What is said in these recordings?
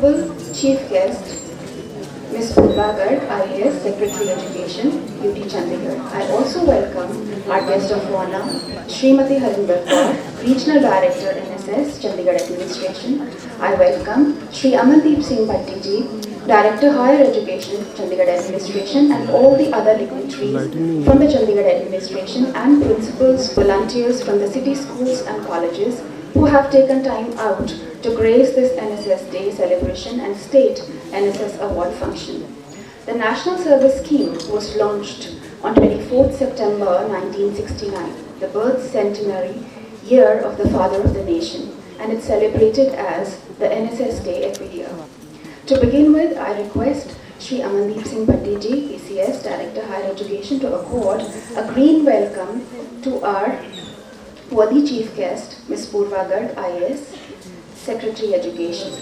Honorable Chief Guest, Ms. Purva Garg, IAS, Secretary Education, UT Chandigarh. I also welcome our guest of honor, Srimati Harinder Kaur, Regional Director, NSS, Chandigarh Administration. I welcome Shri Amandeep Singh Bhatti ji, Director Higher Education, Chandigarh Administration, and all the other dignitaries from the Chandigarh Administration and principals, volunteers from the city schools and colleges who have taken time out to grace this NSS Day celebration and state NSS award function. The National Service Scheme was launched on 24th September 1969, the birth centenary year of the father of the nation, and it's celebrated as the NSS Day every year. To begin with, I request Shri Amandeep Singh Bhatti ji, PCS, Director Higher Education, to accord a green welcome to our worthy Chief Guest, Ms. Purva Garg, IAS, Secretary Education.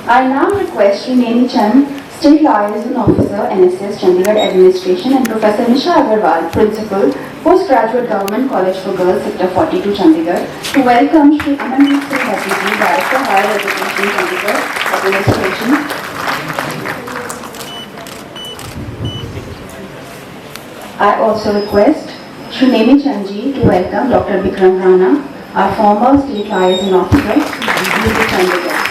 I now request Shri Nemi Chand, State Liaison Officer, NSS, Chandigarh Administration, and Professor Nisha Agarwal, Principal, Postgraduate Government College for Girls, Sector 42, Chandigarh, to welcome Shri Amandeep Singh Bhatti ji, Director Higher Education, Chandigarh Administration. I also request Shri Nemi Chand ji to welcome Dr. Bikram Rana, our former State Liaison Officer, UT Chandigarh.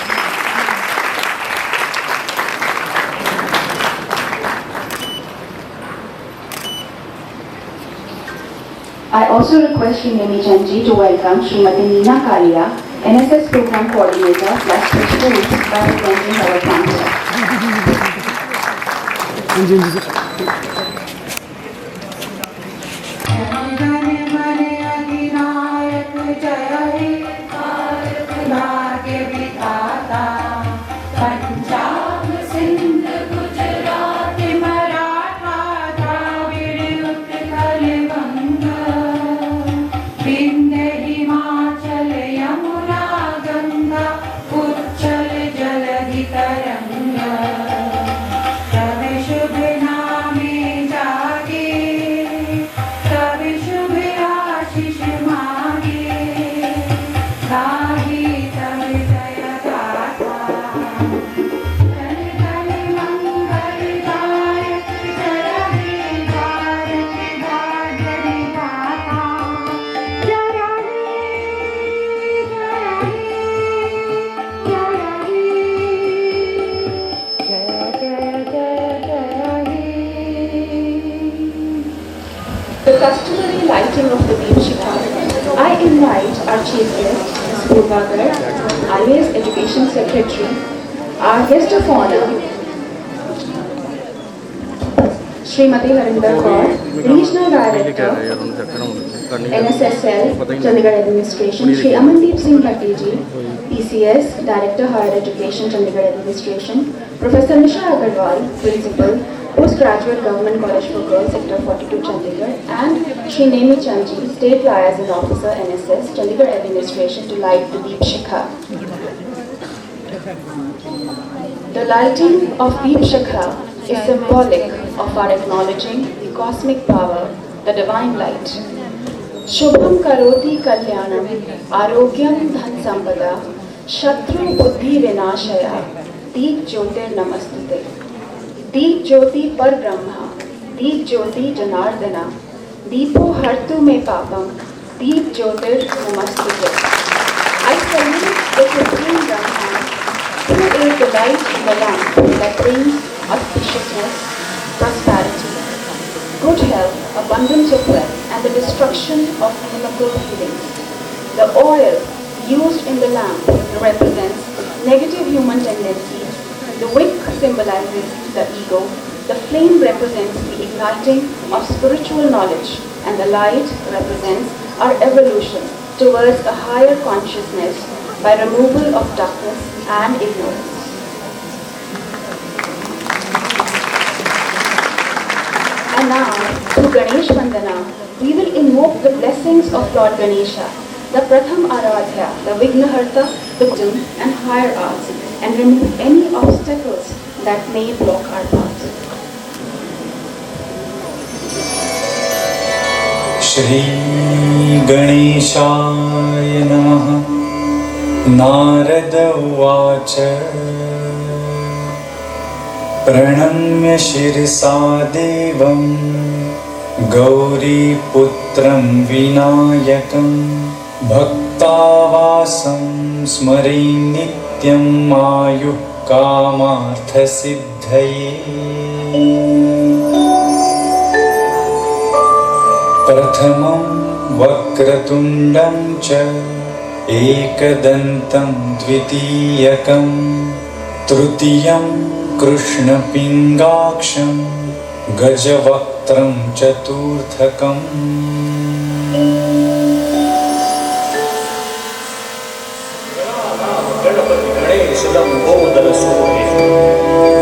I also request Shri Nemi Chand ji to welcome Srimati Neena Kalia, NSS Program Coordinator, Plus for Schools, by presenting our council. The customary lighting of the Deep Shikha. I invite our Chief Guest, Ms. Purva Garg, IAS Education Secretary, our guest of honor, Srimati Harinder Kaur, Regional Director, NSSL, Chandigarh Administration, Shri Amandeep Singh Bhatti ji, PCS, Director Higher Education, Chandigarh Administration, Professor Nisha Agarwal, Principal, Postgraduate Government College for Girls, Sector 42, Chandigarh, and Shri Nemi Chand ji, State Liaison Officer, NSS, Chandigarh Administration, to light the Deep Shikha. The lighting of Deep Shikha is symbolic of our acknowledging the cosmic power, the divine light. Shubham karoti kalyanam, arogyam dhan sampada, shatru buddhi vinashaya, Deep Jyotir Namastute. Deep Jyoti Par Brahma, Deep Jyoti Janardana, Deepo Hartu Me Papam, Deep Jyotir Namastute. I salute the Supreme Brahman, who is the light in the lamp that brings auspiciousness, prosperity, good health, abundance of wealth, and the destruction of inimical feelings. The oil used in the lamp represents negative human tendencies. The wick symbolizes the ego, the flame represents the igniting of spiritual knowledge, and the light represents our evolution towards a higher consciousness by removal of darkness and ignorance. And now, through Ganesh Vandana, we will invoke the blessings of Lord Ganesha, the Pratham Aradhya, the Vignaharta, the wisdom and higher arts, and remove any obstacles that may block our path. श्रीगणेशाय नमः। नारद उवाच प्रणम्य शिरसा देवं गौरीपुत्रं विनायकं भक्तावासं स्मरे नित्यं आयुः कामार्थसिद्धये। प्रथमं वक्रतुण्डं च एकदन्तं द्वितीयकं तृतीयं कृष्णपिङ्गाक्षं गजवक्त्रं चतुर्थकम्। गणपति गणेश लंबोदर सोहे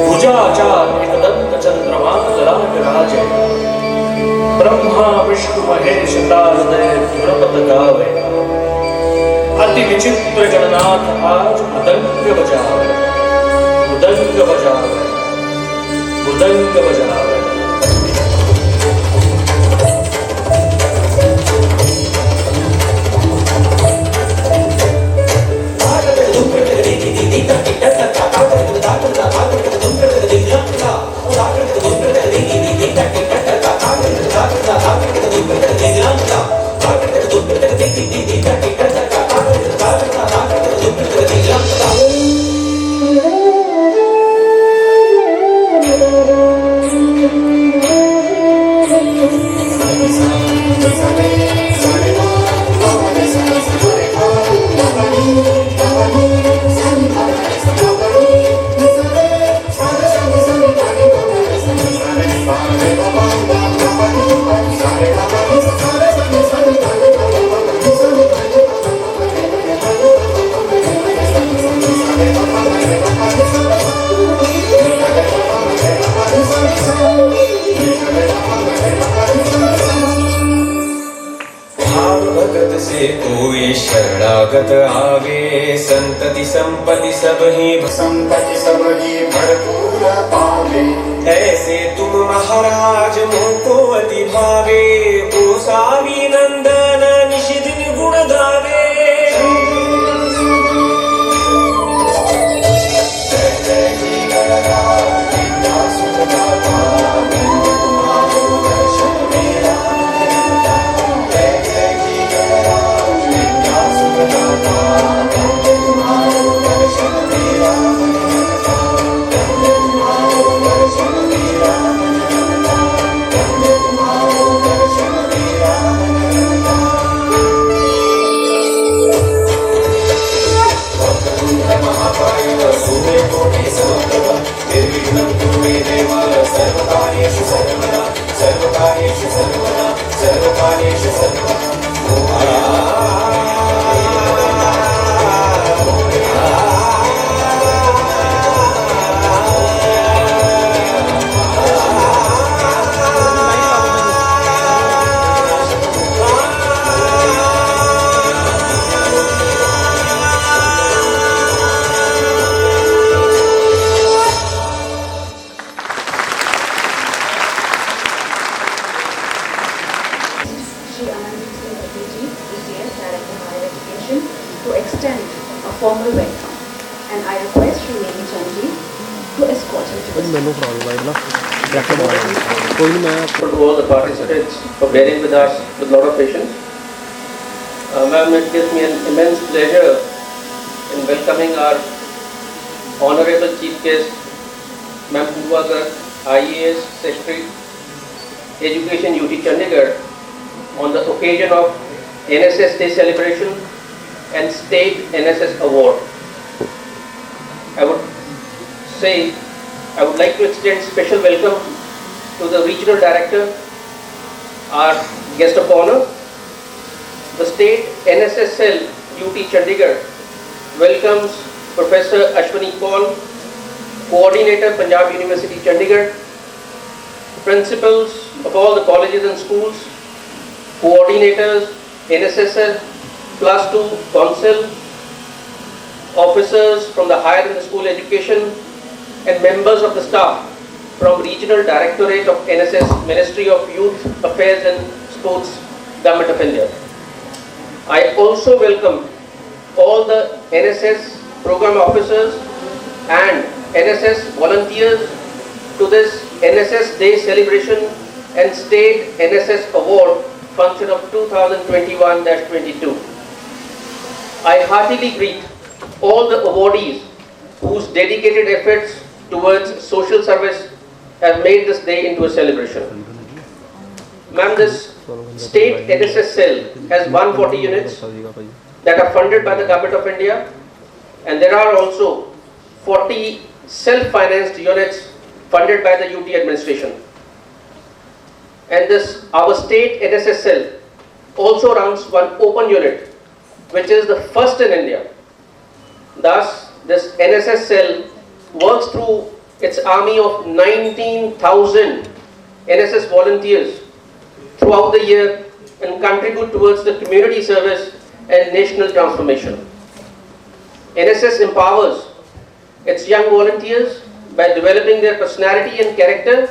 भुजाचार एकदंत चंद्रमा राजराजे ब्रह्मा विष्णु महेश तारदय गणपत गावे अति विचित्र गणनाथ आज मृदंग बजावे मृदंग बजावे मृदंग बजावे। कोई शरणागत आवे संतति संपत्ति सब ही भरपूर पावे। ऐसे तुम महाराज मुझको अति भावे गोसावी नंदन निश दिन गुण गावे। to extend a formal welcome, and I request Sri Nemi Chandji to escort him to the To all the participants for bearing with us with a lot of patience. Ma'am, it gives me an immense pleasure in welcoming our Honorable Chief Guest, Ma'am Purva Garg, IAS Secretary, Education UT Chandigarh, on the occasion of NSS Day celebration and State NSS Award. I would like to extend special welcome to the Regional Director, our guest of honor. The State NSS Cell UT Chandigarh welcomes Professor Ashwani Paul, Coordinator Punjab University Chandigarh, principals of all the colleges and schools, coordinators, NSSL, Class 2, Council, officers from the higher and school education, and members of the staff from Regional Directorate of NSS, Ministry of Youth Affairs and Sports, Government of India. I also welcome all the NSS program officers and NSS volunteers to this NSS Day celebration and State NSS Award function of 2021-22. I heartily greet all the awardees whose dedicated efforts towards social service have made this day into a celebration. Ma'am, this State NSS cell has 140 units that are funded by the Government of India, and there are also 40 self-financed units funded by the UT administration. And this, our State NSS cell also runs one open unit, which is the first in India. Thus, this NSS cell works through its army of 19,000 NSS volunteers throughout the year and contribute towards the community service and national transformation. NSS empowers its young volunteers by developing their personality and character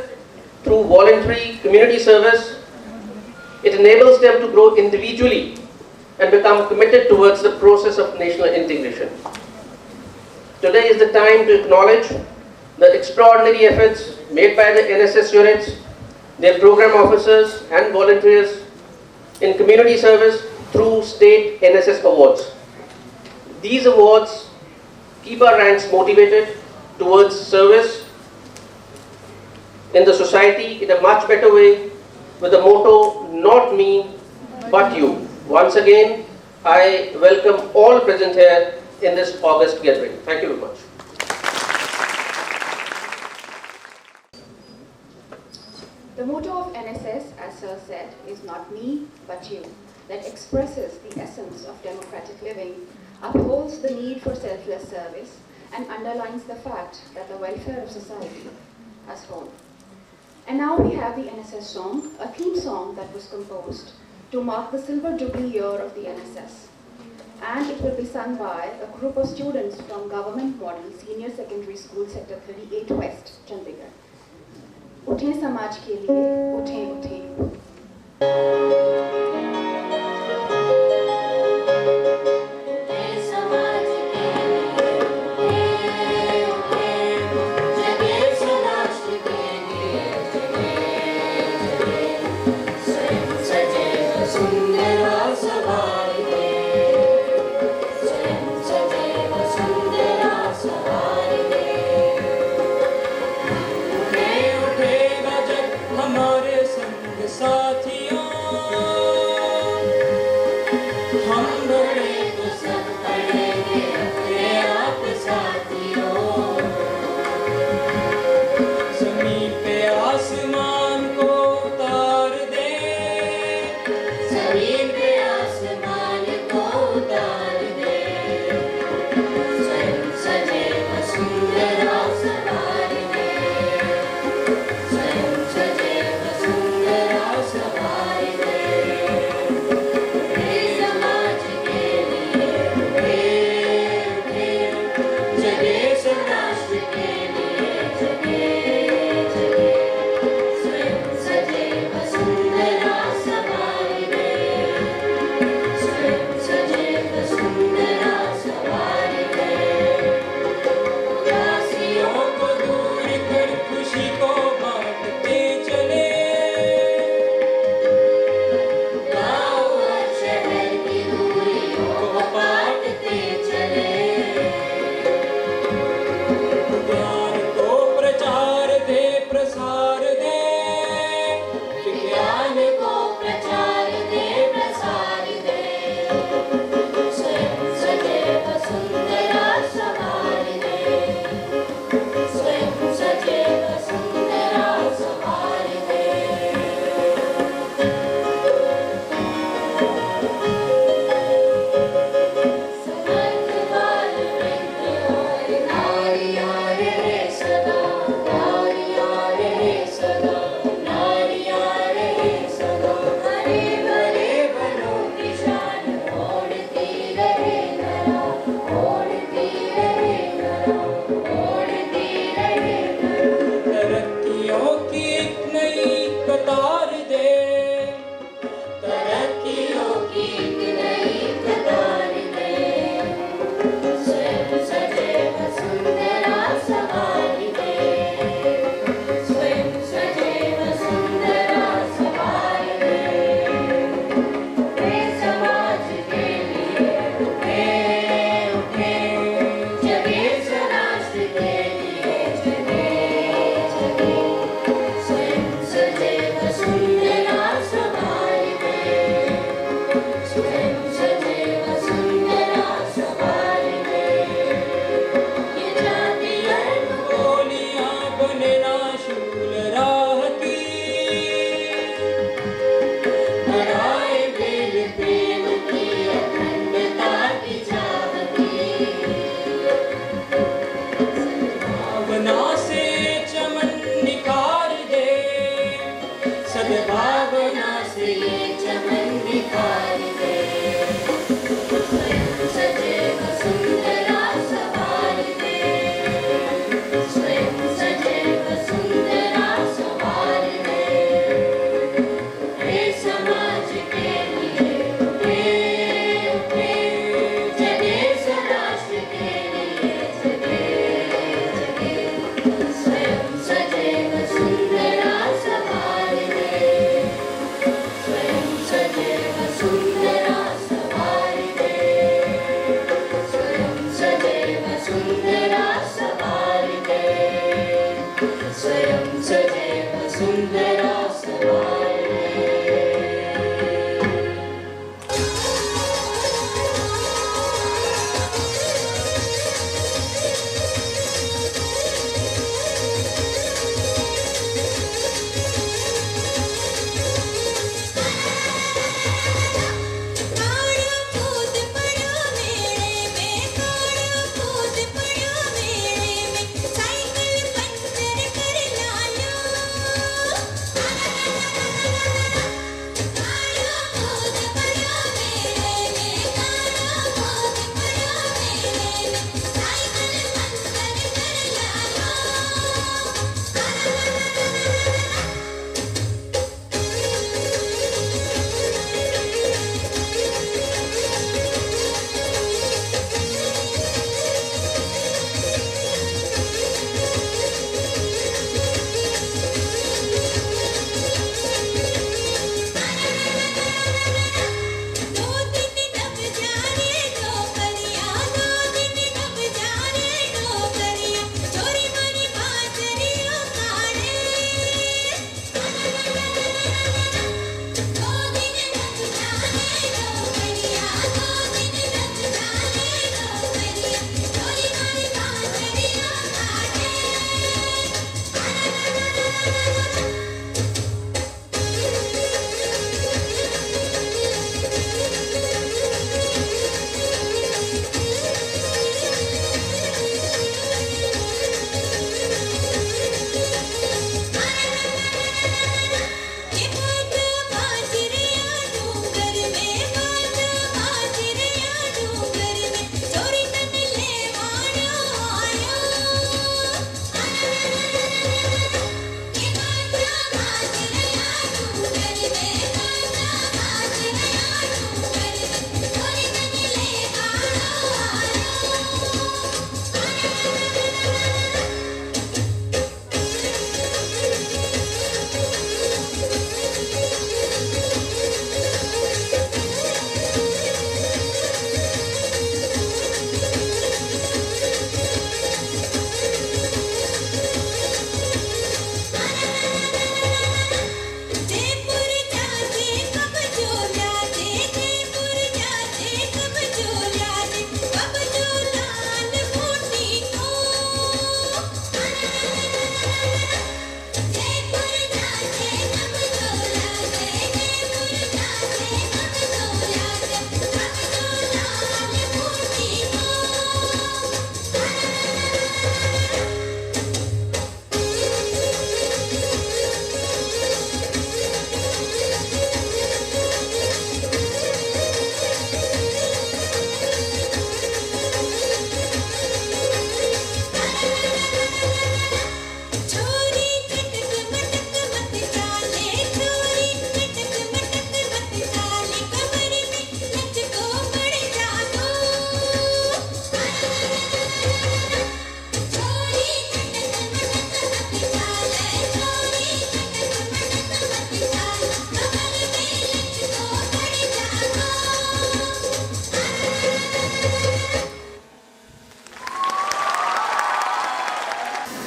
through voluntary community service. It enables them to grow individually and become committed towards the process of national integration. Today is the time to acknowledge the extraordinary efforts made by the NSS units, their program officers and volunteers in community service through State NSS awards. These awards keep our ranks motivated towards service in the society in a much better way, with the motto, not me, but you. Once again, I welcome all present here in this August gathering. Thank you very much. The motto of NSS, as Sir said, is not me, but you, that expresses the essence of democratic living, upholds the need for selfless service, and underlines the fact that the welfare of society as whole. And now we have the NSS song, a theme song that was composed to mark the Silver Jubilee year of the NSS. And it will be sung by a group of students from Government Model Senior Secondary School Sector 38 West, Chandigarh. उठें समाज के लिए, उठें उठें। हमारे भावना से ये चमन निखार दे, स्वयं सदैव सुंदरा सवार दे, स्वयं सदैव सुंदरा सवार दे। हे समाज के लिए जगे, स्वराष्ट्र के लिए जगे, स्वयं सदैव सुंदरा सवार दे, स्वयं सदैव सुंदरा सवार दे, स्वयं सदैव सुंदरा सवार दे, स्वयं सदैव सुंदरा सवार दे।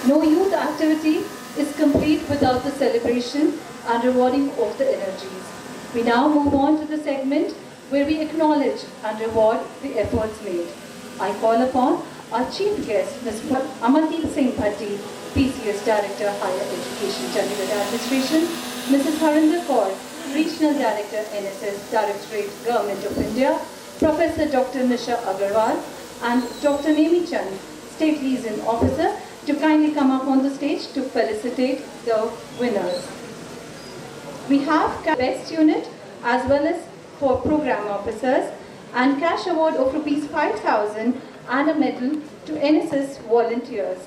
No youth activity is complete without the celebration and rewarding of the energies. We now move on to the segment where we acknowledge and reward the efforts made. I call upon our chief guest, Ms. Amardeep Singh Bhatti, PCS Director, Higher Education, Chandigarh Administration, Mrs. Harinder Kaur, Regional Director, NSS Directorate, Government of India, Professor Dr. Nisha Agarwal, and Dr. Nemi Chand, State Liaison Officer, to kindly come up on the stage to felicitate the winners. We have Best Unit as well as for Program Officers and cash award of Rs 5,000 and a medal to NSS volunteers.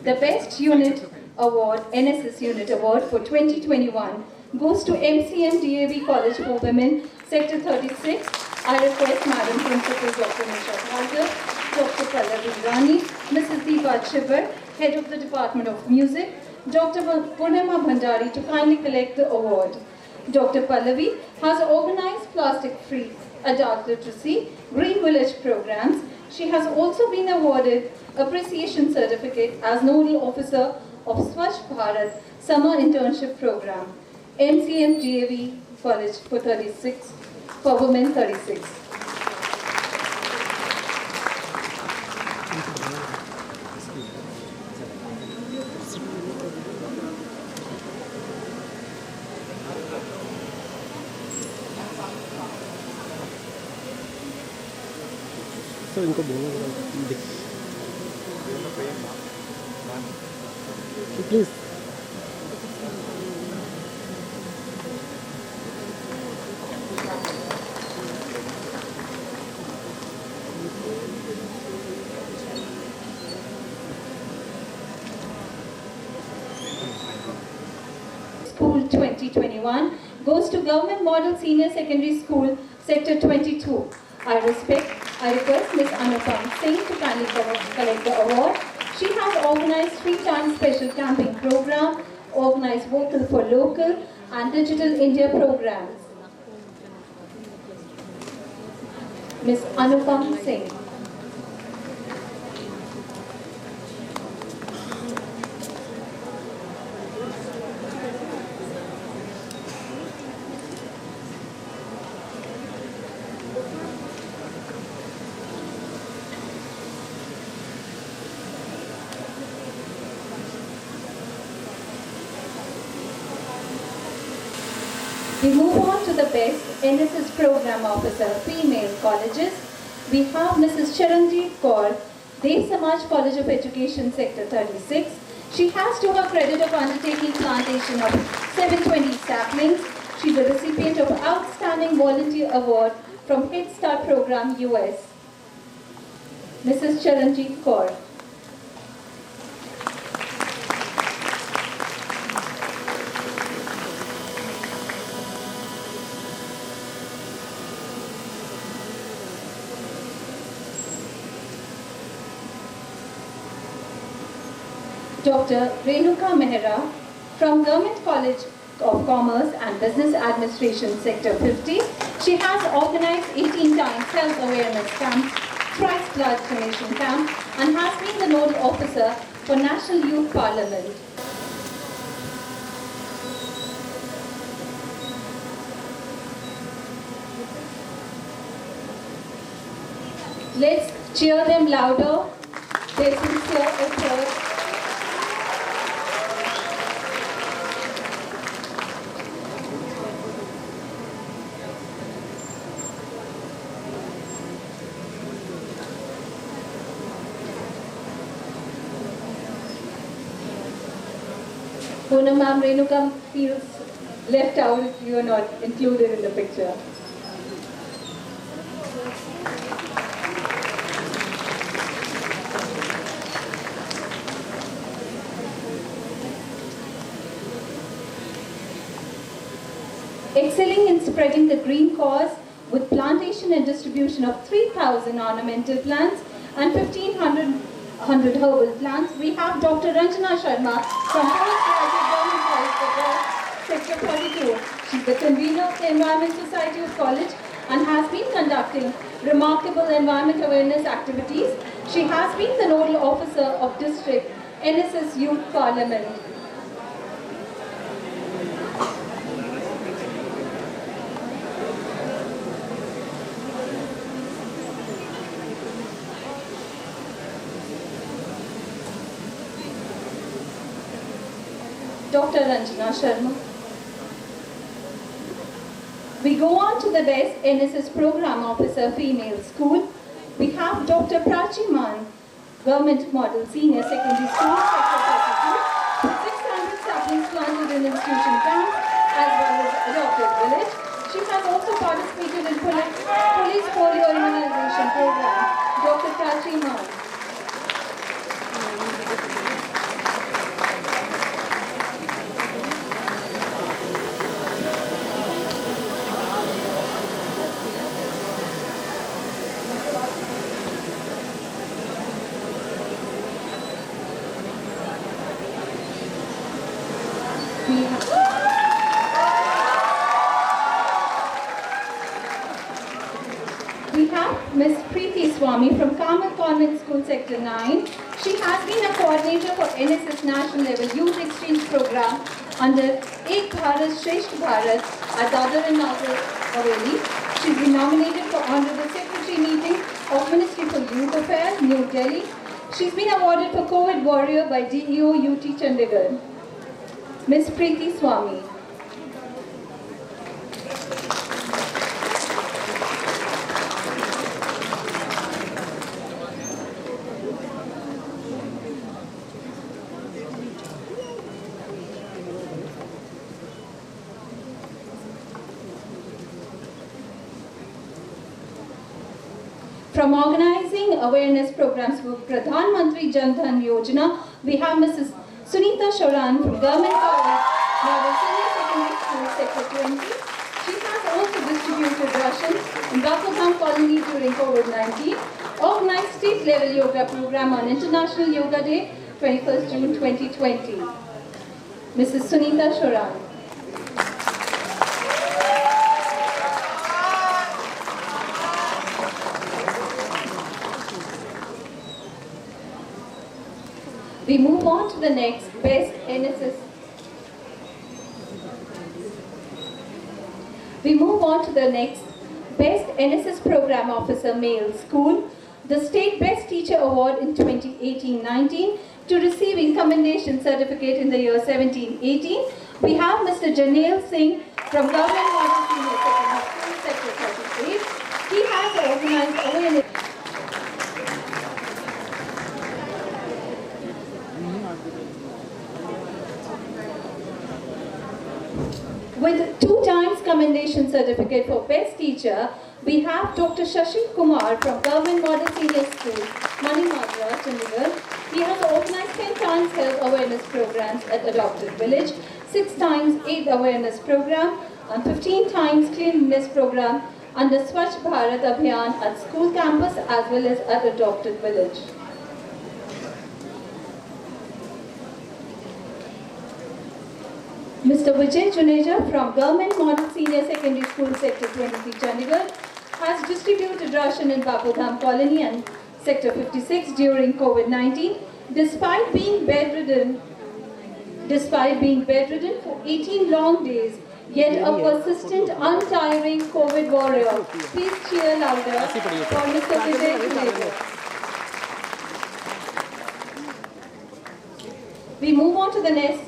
The Best Unit Award, NSS Unit Award for 2021 goes to MCM DAV College for Women, Sector 36. I request Madam Principal Dr. Nisha Bhagat, Dr. Pallavi Rani, Mrs. Deepa Chibber, Head of the Department of Music, Dr. Purnima Bhandari to kindly collect the award. Dr. Pallavi has organized plastic-free adult literacy, Green Village programs. She has also been awarded Appreciation Certificate as Nodal Officer of Swachh Bharat Summer Internship Program, MCM DAV College for 36, for Women 36. तो इनको बोलो please School 2021 goes to Government Model Senior Secondary School, Sector 22. I request Ms. Anupam Singh to kindly collect the award. She has organized 3-time special camping program, organized Vocal for Local and Digital India programs. Ms. Anupam Singh. We move on to the best NSS Program Officer Female Colleges. We have Mrs. Charanjeet Kaur, Dev Samaj College of Education, Sector 36. She has to her credit of undertaking plantation of 720 saplings. She's a recipient of Outstanding Volunteer Award from Head Start Program, US. Mrs. Charanjeet Kaur. Dr. Renuka Mehra from Government College of Commerce and Business Administration, Sector 50. She has organized 18 times health awareness camps, thrice blood donation camp, and has been the nodal officer for National Youth Parliament. Let's cheer them louder. Their sincere effort. Poonam ma'am, Renuka feels left out if you are not included in the picture. Excelling in spreading the green cause with plantation and distribution of 3,000 ornamental plants and 1,500 herbal plants, we have Dr. Ranjana Sharma from Postgraduate Government College, Sector 42. She's the convener of the Environment Society of College and has been conducting remarkable environment awareness activities. She has been the nodal officer of District NSS Youth Parliament. Dr. Ranjana Sharma. We go on to the best NSS Program Officer Female School. We have Dr. Prachi Man, Government Model Senior Secondary School, Sector 32, with 600 saplings planted Children Institution Camp as well as Adopted Village. She has also participated in police polio immunization program. Dr. Prachi Man. We have Ms. Preeti Swami from Carmel Convent School Sector 9. She has been a coordinator for NSS National Level Youth Exchange Program under Ek Bharat Shresth Bharat at Dadar and Nagar Haveli. She's been nominated for Honorable Secretary Meeting of Ministry for Youth Affairs, New Delhi. She's been awarded for COVID Warrior by DEO UT Chandigarh. Ms. Preeti Swami. From organizing awareness programs for Pradhan Mantri Jan Dhan Yojana, we have Mrs. Sunita Shoran from Government College, Model Senior Secondary School, Sector 20. She has also distributed rations in Bapudham Colony during COVID-19, organized state-level yoga program on International Yoga Day, 21st June 2020. Mrs. Sunita Shoran. We move on to the next Best NSS. We move on to the next Best NSS Program Officer Male School, the State Best Teacher Award in 2018-19 to receiving commendation certificate in the year 17-18. We have Mr. Janeel Singh from Government Model Senior Secondary School, Sector 38. He has organized awareness. With 2 times commendation certificate for Best Teacher, we have Dr. Shashi Kumar from Government Model Senior School, Manimadra, Chandigarh. He has organized 10 times health awareness programs at Adopted Village, 6 times AIDS awareness program, and 15 times cleanliness program under Swachh Bharat Abhiyan at school campus as well as at Adopted Village. Mr. Vijay Juneja from Government Model Senior Secondary School Sector 23 Chandigarh has distributed ration in Bapudham Colony and Sector 56 during COVID-19 despite being bedridden for 18 long days, yet a persistent, untiring COVID warrior. Please cheer louder for Mr. Vijay Juneja. We move on to the next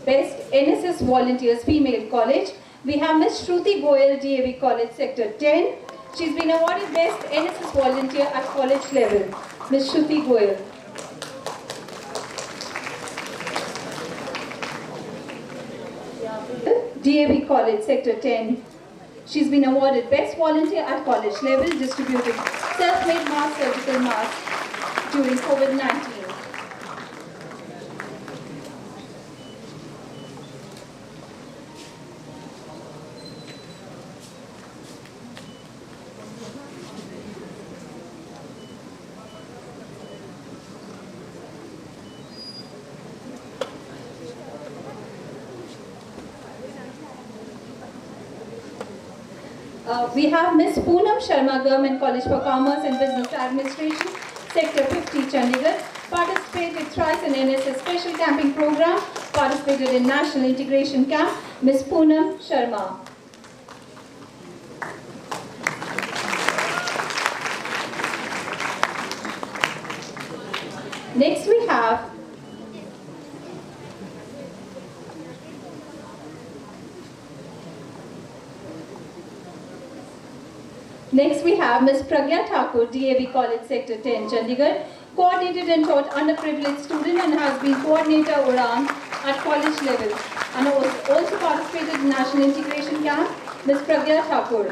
Best NSS Volunteers Female College. We have Ms. Shruti Goyal, DAV College Sector 10. She's been awarded Best NSS Volunteer at college level. Ms. Shruti Goyal. DAV College Sector 10. She's been awarded Best Volunteer at college level, distributing self-made mask, surgical masks during COVID-19. We have Ms. Poonam Sharma, Government College for Commerce and Business Administration, Sector 50, Chandigarh. Participated thrice in NSS Special Camping Program. Participated in National Integration Camp. Ms. Poonam Sharma. Next we have Ms. Pragya Thakur, DAV College Sector 10, Chandigarh, coordinated and taught underprivileged students and has been coordinator Udan at college level. and also participated in National Integration Camp, Ms. Pragya Thakur.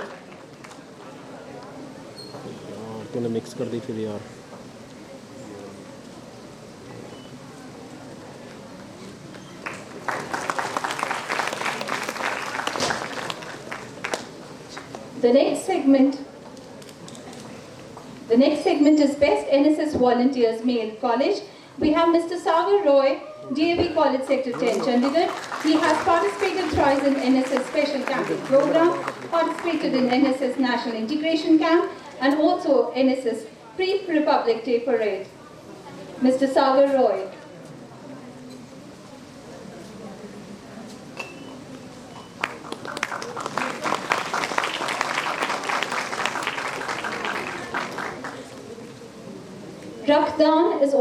तूने mix कर दी फिर यार. The next segment is Best NSS Volunteers Male College. We have Mr. Sagar Roy, DAV College Sector 10, Chandigarh. He has participated thrice in NSS Special Camping Program, participated in NSS National Integration Camp, and also NSS Pre-Republic Day Parade. Mr. Sagar Roy. Rakdan is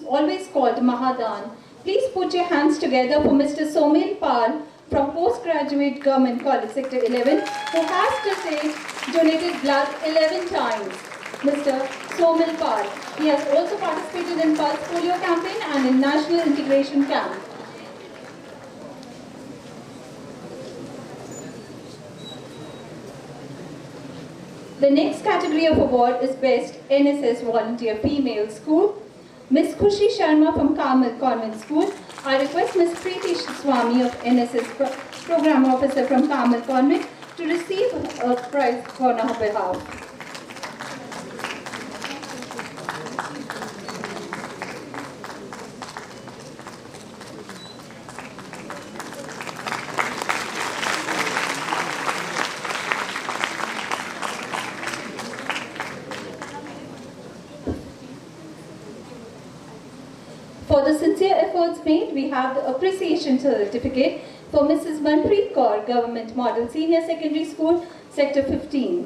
always called Mahadan. Please put your hands together for Mr. Somil Pal from Postgraduate Government College Sector 11, who has to say donated blood 11 times. Mr. Somil Pal. He has also participated in Pulse Polio campaign and in National Integration Camp. The next category of award is Best NSS Volunteer Female School. Ms. Khushi Sharma from Carmel Convent School. I request Ms. Preeti Swami of NSS Program Officer from Carmel Convent to receive a prize on her behalf. For the sincere efforts made, we have the appreciation certificate for Mrs. Manpreet Kaur, Government Model Senior Secondary School, Sector 15.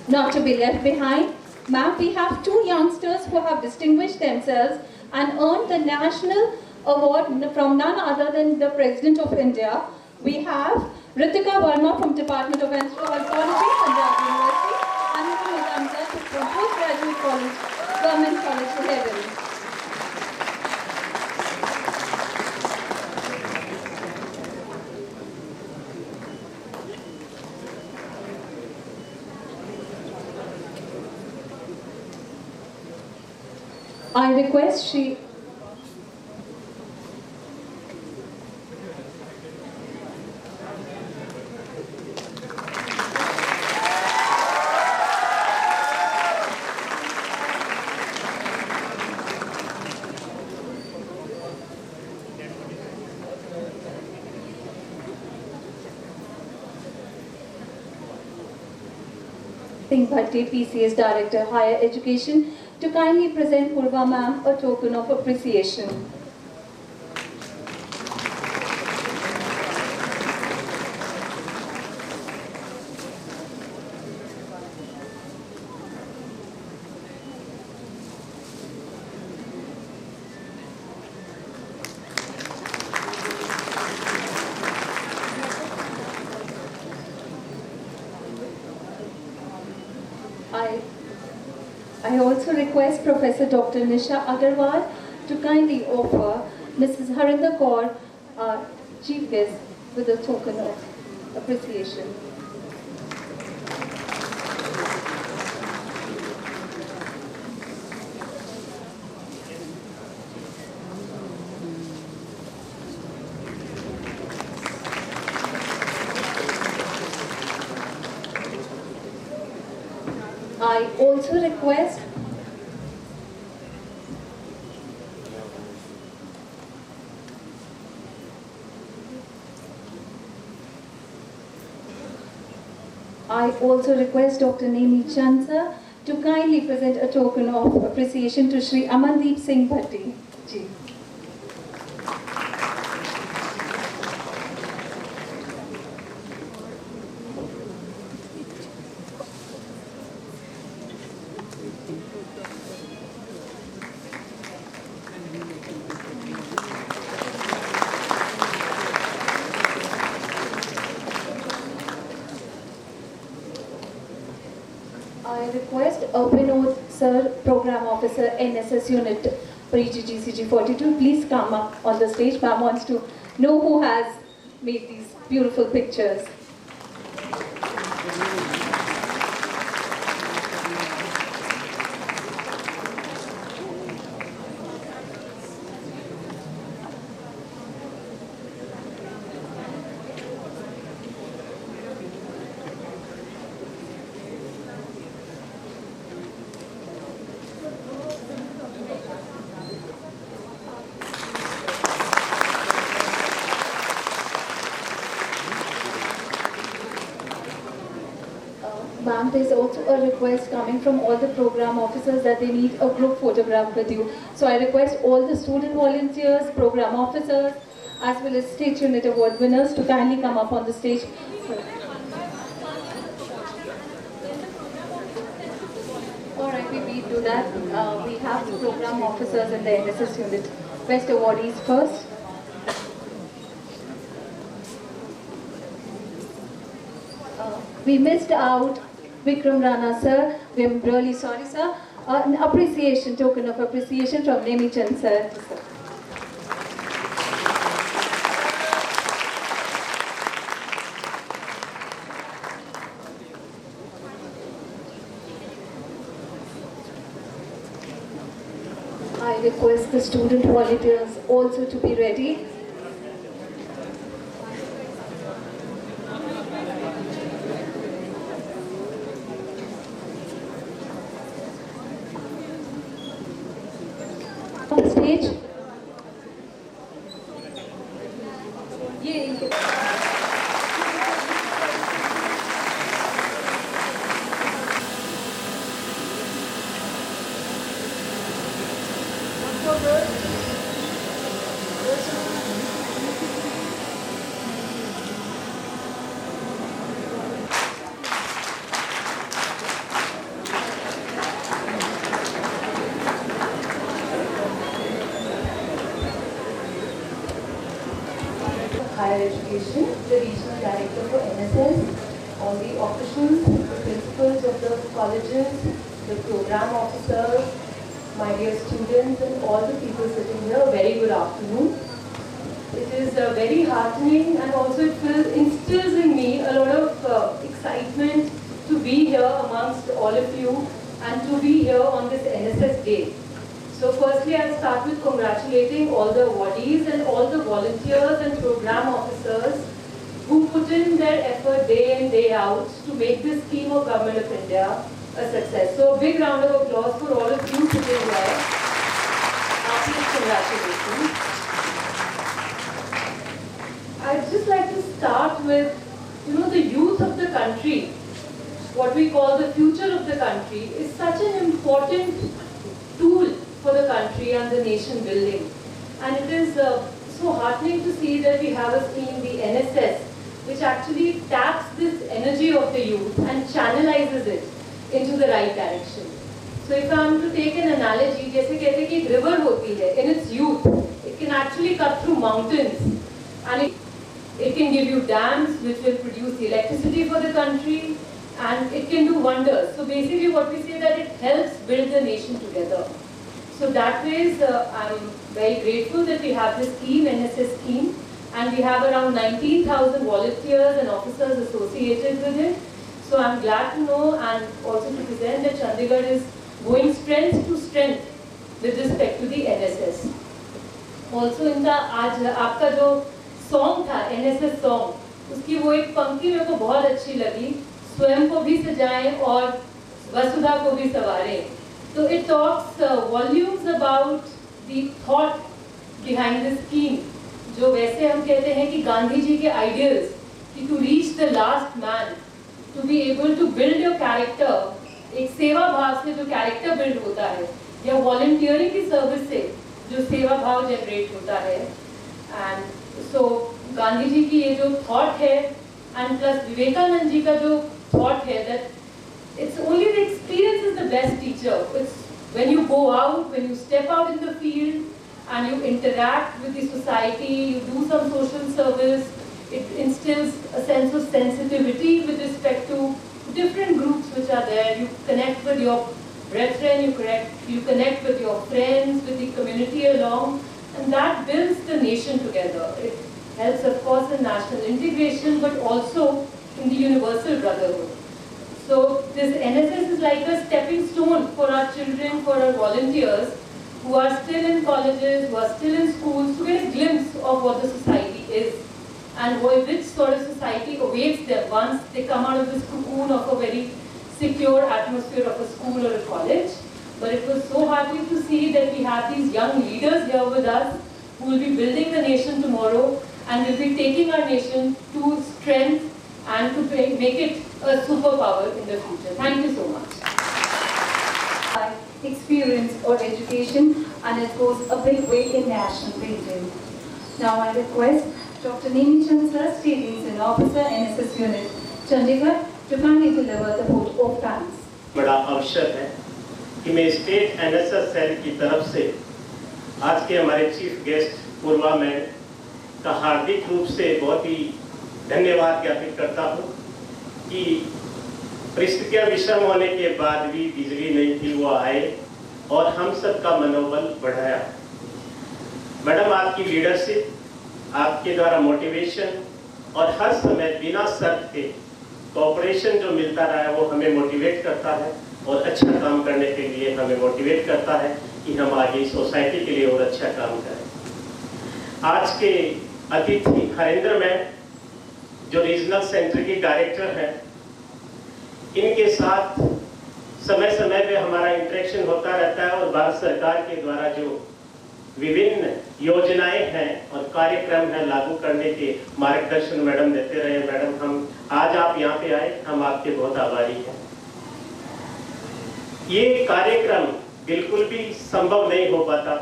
Not to be left behind, ma'am, we have two youngsters who have distinguished themselves and earned the national award from none other than the President of India. We have Ritika Verma from Department of Anthropology, Punjab University, and Muhammad Amjad from Postgraduate College, Government College 11. I request Shri Singh Bhatti, PCS Director, Higher Education, to kindly present Purva ma'am a token of appreciation. I also request Professor Dr. Nisha Agarwal to kindly offer Mrs. Harinder Kaur, our Chief Guest, with a token of appreciation. I also request Dr. Nemi Chansa to kindly present a token of appreciation to Shri Amandeep Singh Bhatti ji. request Vinod Sir, Program Officer, NSS Unit, PGGCG 42, please come up on the stage. Ma'am wants to know who has made these beautiful pictures. Ma'am, there's also a request coming from all the program officers that they need a group photograph with you. So I request all the student volunteers, program officers, as well as State Unit Award winners to kindly come up on the stage. Alright, we beat do that. We have the program officers and the NSS Unit Best awardees first. We missed out Vikram Rana sir. We're really sorry sir. An appreciation, token of appreciation from Nemi Chand sir. I request the student volunteers also to be ready. On the stage. Higher Education, the Regional Director for NSS, all the officials, the principals of the colleges, the program officers, my dear students and all the people sitting here, very good afternoon. It is very heartening and also it instills in me a lot of excitement to be here amongst all of you and to be here on this NSS Day. So firstly, I'll start with congratulating all the awardees and all the volunteers and program officers who put in their effort day in, day out to make this scheme of Government of India a success. So a big round of applause for all of you sitting here. Heartiest congratulations. I'd just like to start with, the youth of the country, what we call the future of the country, is such an important tool for the country and the nation building. And it is so heartening to see that we have a scheme, the NSS, which actually taps this energy of the youth and channelizes it into the right direction. So if I am to take an analogy, जैसे कहते हैं कि एक river होती है, in its youth, it can actually cut through mountains and it can give you dams which will produce electricity for the country and it can do wonders. So basically what we say that it helps build the nation together. So that way, I'm very grateful that we have this scheme, NSS scheme, and we have around 19,000 volunteers and officers associated with it. So I'm glad to know and also to present that Chandigarh is going strength to strength with respect to the NSS. Also, इनका आज आपका जो song था, NSS song, उसकी वो एक पंक्ति मेरे को बहुत अच्छी लगी, स्वयं को भी सजाएं और वसुधा को भी संवारें. So it talks volumes about the thought behind the scheme. जो वैसे हम कहते हैं कि गांधी जी के ideals, कि to reach the last man, to be able to build your character, एक सेवा भाव से जो character build होता है, या volunteering की service से जो सेवा भाव generate होता है, and so गांधी जी की ये जो thought है, and plus विवेकानंद जी का जो thought है that it's only the experience is the best teacher. It's when you go out, when you step out in the field and you interact with the society, you do some social service, it instills a sense of sensitivity with respect to different groups which are there. You connect with your brethren, you connect with your friends, with the community along, and that builds the nation together. It helps, of course, in national integration, but also in the universal brotherhood. So this NSS is like a stepping stone for our children, for our volunteers who are still in colleges, who are still in schools, to get a glimpse of what the society is and which sort of society awaits them once they come out of this cocoon of a very secure atmosphere of a school or a college. But it was so happy to see that we have these young leaders here with us who will be building the nation tomorrow and will be taking our nation to strength and to make it a superpower in the future. Thank you so much. Experience or education, and it goes a big way in national building. Now I request Dr. Nemi Chansla, State Liaison Officer, NSS Unit, Chandigarh, to kindly deliver the vote of thanks. बड़ा अवसर है कि मैं state NSS cell की तरफ से आज के हमारे चीफ गेस्ट पूर्वा मैम का हार्दिक रूप से बहुत ही धन्यवाद ज्ञापित करता हूँ कि परिस्थितियाँ विषम होने के बाद भी बिजली नहीं थी, वो आए और हम सब का मनोबल बढ़ाया। मैडम, आपकी लीडरशिप, आपके द्वारा मोटिवेशन और हर समय बिना शर्त के कोऑपरेशन जो मिलता रहा है वो हमें मोटिवेट करता है और अच्छा काम करने के लिए हमें मोटिवेट करता है कि हम आगे सोसाइटी के लिए और अच्छा काम करें। आज के अतिथि हरेंद्र मैम जो रीजनल सेंटर की डायरेक्टर हैं, इनके साथ समय समय पे हमारा इंटरेक्शन होता रहता है और भारत सरकार के द्वारा जो विभिन्न योजनाएं हैं और कार्यक्रम हैं लागू करने के मार्गदर्शन मैडम देते रहे। मैडम, हम आज आप यहाँ पे आए, हम आपके बहुत आभारी हैं। ये कार्यक्रम बिल्कुल भी संभव नहीं हो पाता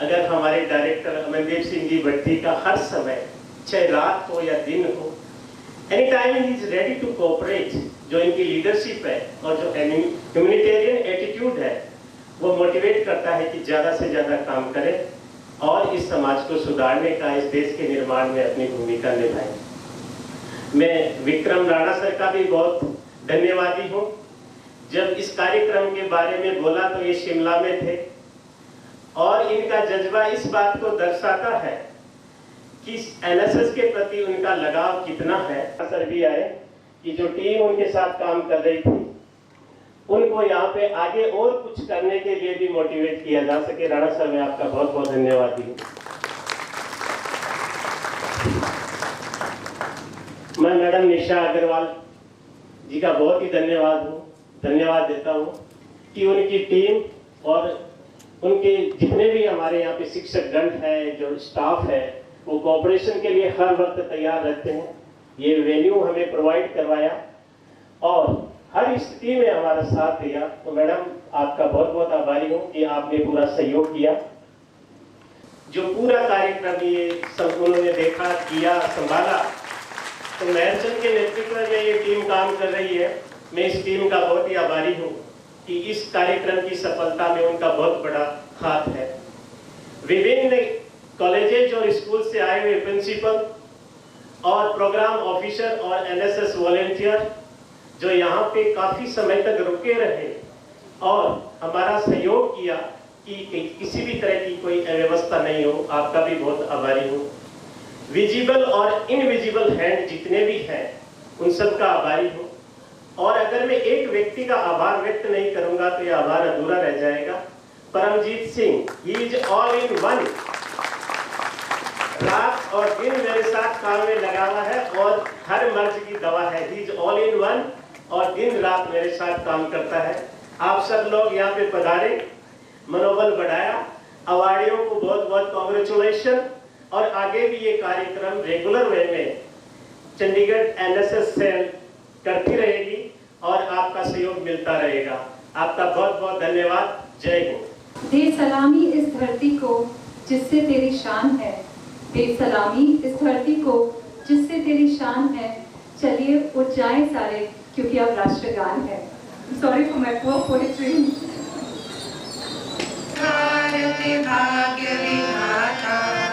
अगर हमारे डायरेक्टर अमनदीप सिंह जी भट्टी का हर समय, चाहे रात हो या दिन हो, any time he is ready to cooperate. जो इनकी लीडरशिप है और जो ह्यूमैनिटेरियन एटीट्यूड है वो मोटिवेट करता है कि ज़्यादा से ज़्यादा काम करें और इस समाज को सुधारने का, इस देश के निर्माण में अपनी भूमिका निभाएं। मैं विक्रम राणा सर का भी बहुत धन्यवादी हूँ। जब इस कार्यक्रम के बारे में बोला तो ये शिमला में थे और इनका जज्बा इस बात को दर्शाता है कि एनएसएस के प्रति उनका लगाव कितना है। सर भी आए कि जो टीम उनके साथ काम कर रही थी उनको यहाँ पे आगे और कुछ करने के लिए भी मोटिवेट किया जा सके। राणा सर, मैं आपका बहुत बहुत धन्यवादी हूँ। मैं मैडम निशा अग्रवाल जी का बहुत ही धन्यवाद देता हूँ कि उनकी टीम और उनके जितने भी हमारे यहाँ पे शिक्षक गण है, जो स्टाफ है, वो कोऑपरेशन के लिए हर वक्त तैयार रहते हैं। ये वेन्यू हमें प्रोवाइड करवाया और हर स्थिति में हमारा साथ दिया। तो मैडम, आपका बहुत बहुत आभारी हूँ कि आपने पूरा सहयोग किया। जो पूरा कार्यक्रम ये सब उन्होंने देखा, किया, संभाला, तो महरचंद के नेतृत्व में ये टीम काम कर रही है। मैं इस टीम का बहुत ही आभारी हूँ कि इस कार्यक्रम की सफलता में उनका बहुत बड़ा हाथ है। विभिन्न कॉलेजेस और स्कूल से आए हुए प्रिंसिपल और प्रोग्राम ऑफिसर और एनएसएस वॉलेंटियर जो यहाँ पे काफ़ी समय तक रुके रहे और हमारा सहयोग किया कि किसी भी तरह की कोई अव्यवस्था नहीं हो, आपका भी बहुत आभारी हूँ। विजिबल और इनविजिबल हैंड जितने भी हैं उन सब का आभारी हूँ। और अगर मैं एक व्यक्ति का आभार व्यक्त नहीं करूँगा तो यह आभार अधूरा रह जाएगा। Paramjit Singh, he is all in one. रात और दिन मेरे साथ काम में लगा हुआ है और हर मर्ज की दवा है। ही इज ऑल इन वन और दिन रात मेरे साथ काम करता है। आप सब लोग यहाँ पे पधारे, मनोबल बढ़ाया। अवार्डियों को बहुत बहुत कॉन्ग्रेचुलेशन और आगे भी ये कार्यक्रम रेगुलर वे में चंडीगढ़ एनएसएस सेल करती रहेगी और आपका सहयोग मिलता रहेगा। आपका बहुत बहुत धन्यवाद। जय हिंद। दे सलामी इस धरती को जिससे तेरी शान है, दे सलामी इस धरती को जिससे तेरी शान है। चलिए उठ जाएं सारे, क्योंकि अब राष्ट्रगान है। Sorry for my poor poetry. Bharat भाग्य विधाता